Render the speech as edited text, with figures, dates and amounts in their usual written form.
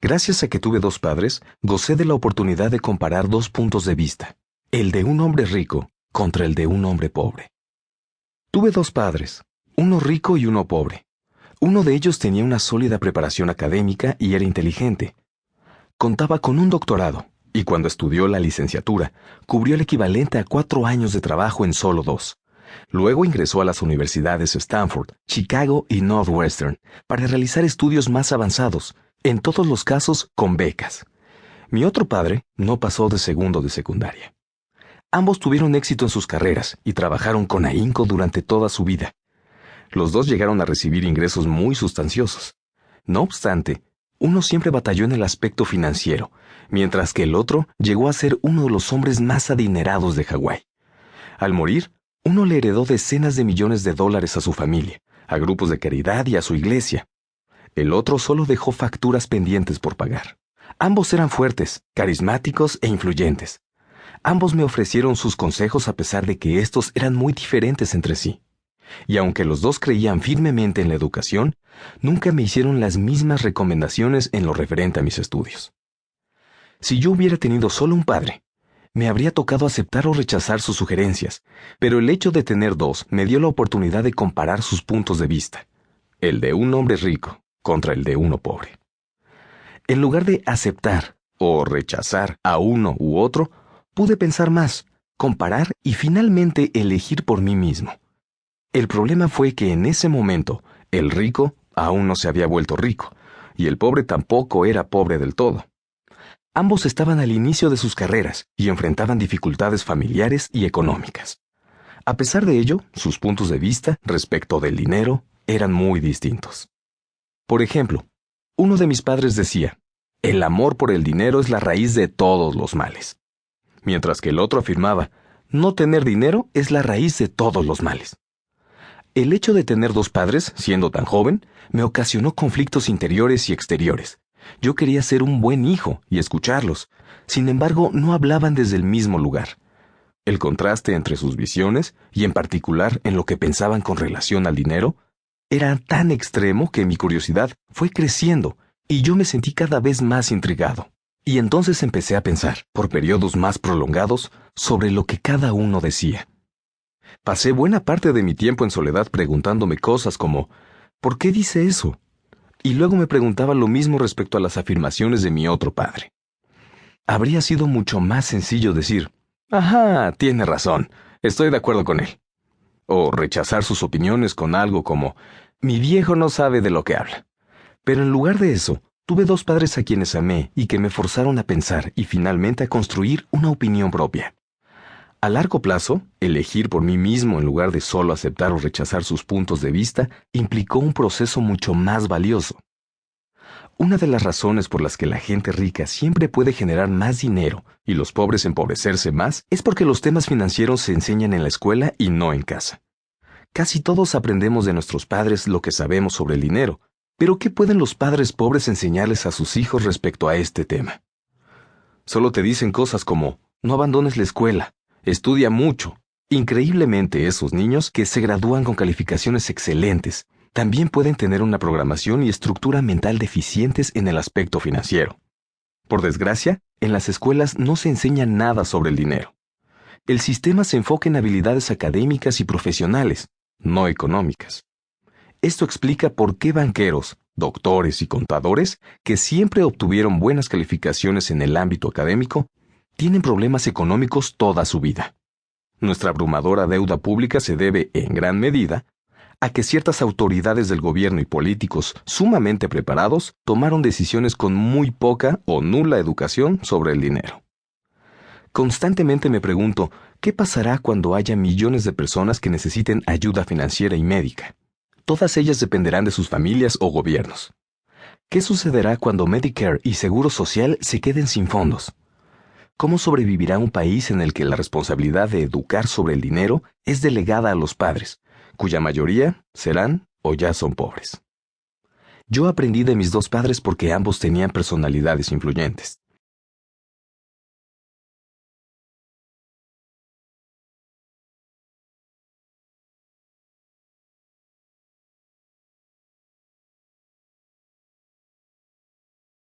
Gracias a que tuve dos padres, gocé de la oportunidad de comparar dos puntos de vista, el de un hombre rico contra el de un hombre pobre. Tuve dos padres, uno rico y uno pobre. Uno de ellos tenía una sólida preparación académica y era inteligente. Contaba con un doctorado, y cuando estudió la licenciatura, cubrió el equivalente a 4 años de trabajo en solo 2. Luego ingresó a las universidades Stanford, Chicago y Northwestern para realizar estudios más avanzados, en todos los casos con becas. Mi otro padre no pasó de segundo de secundaria. Ambos tuvieron éxito en sus carreras y trabajaron con ahínco durante toda su vida. Los dos llegaron a recibir ingresos muy sustanciosos. No obstante, uno siempre batalló en el aspecto financiero, mientras que el otro llegó a ser uno de los hombres más adinerados de Hawái. Al morir, uno le heredó decenas de millones de dólares a su familia, a grupos de caridad y a su iglesia. El otro solo dejó facturas pendientes por pagar. Ambos eran fuertes, carismáticos e influyentes. Ambos me ofrecieron sus consejos a pesar de que estos eran muy diferentes entre sí. Y aunque los dos creían firmemente en la educación, nunca me hicieron las mismas recomendaciones en lo referente a mis estudios. Si yo hubiera tenido solo un padre, me habría tocado aceptar o rechazar sus sugerencias, pero el hecho de tener dos me dio la oportunidad de comparar sus puntos de vista, el de un hombre rico contra el de uno pobre. En lugar de aceptar o rechazar a uno u otro, pude pensar más, comparar y finalmente elegir por mí mismo. El problema fue que en ese momento, el rico aún no se había vuelto rico, y el pobre tampoco era pobre del todo. Ambos estaban al inicio de sus carreras y enfrentaban dificultades familiares y económicas. A pesar de ello, sus puntos de vista respecto del dinero eran muy distintos. Por ejemplo, uno de mis padres decía, el amor por el dinero es la raíz de todos los males. Mientras que el otro afirmaba, no tener dinero es la raíz de todos los males. El hecho de tener dos padres, siendo tan joven, me ocasionó conflictos interiores y exteriores. Yo quería ser un buen hijo y escucharlos. Sin embargo, no hablaban desde el mismo lugar. El contraste entre sus visiones, y en particular en lo que pensaban con relación al dinero, era tan extremo que mi curiosidad fue creciendo y yo me sentí cada vez más intrigado. Y entonces empecé a pensar, por periodos más prolongados, sobre lo que cada uno decía. Pasé buena parte de mi tiempo en soledad preguntándome cosas como, ¿por qué dice eso? Y luego me preguntaba lo mismo respecto a las afirmaciones de mi otro padre. Habría sido mucho más sencillo decir, ajá, tiene razón, estoy de acuerdo con él. O rechazar sus opiniones con algo como, mi viejo no sabe de lo que habla. Pero en lugar de eso, tuve dos padres a quienes amé y que me forzaron a pensar y finalmente a construir una opinión propia. A largo plazo, elegir por mí mismo en lugar de solo aceptar o rechazar sus puntos de vista implicó un proceso mucho más valioso. Una de las razones por las que la gente rica siempre puede generar más dinero y los pobres empobrecerse más es porque los temas financieros se enseñan en la escuela y no en casa. Casi todos aprendemos de nuestros padres lo que sabemos sobre el dinero, pero ¿qué pueden los padres pobres enseñarles a sus hijos respecto a este tema? Solo te dicen cosas como, no abandones la escuela, estudia mucho. Increíblemente, esos niños que se gradúan con calificaciones excelentes también pueden tener una programación y estructura mental deficientes en el aspecto financiero. Por desgracia, en las escuelas no se enseña nada sobre el dinero. El sistema se enfoca en habilidades académicas y profesionales, no económicas. Esto explica por qué banqueros, doctores y contadores, que siempre obtuvieron buenas calificaciones en el ámbito académico, tienen problemas económicos toda su vida. Nuestra abrumadora deuda pública se debe, en gran medida, a que ciertas autoridades del gobierno y políticos sumamente preparados tomaron decisiones con muy poca o nula educación sobre el dinero. Constantemente me pregunto, ¿qué pasará cuando haya millones de personas que necesiten ayuda financiera y médica? Todas ellas dependerán de sus familias o gobiernos. ¿Qué sucederá cuando Medicare y Seguro Social se queden sin fondos? ¿Cómo sobrevivirá un país en el que la responsabilidad de educar sobre el dinero es delegada a los padres, cuya mayoría serán o ya son pobres? Yo aprendí de mis dos padres porque ambos tenían personalidades influyentes.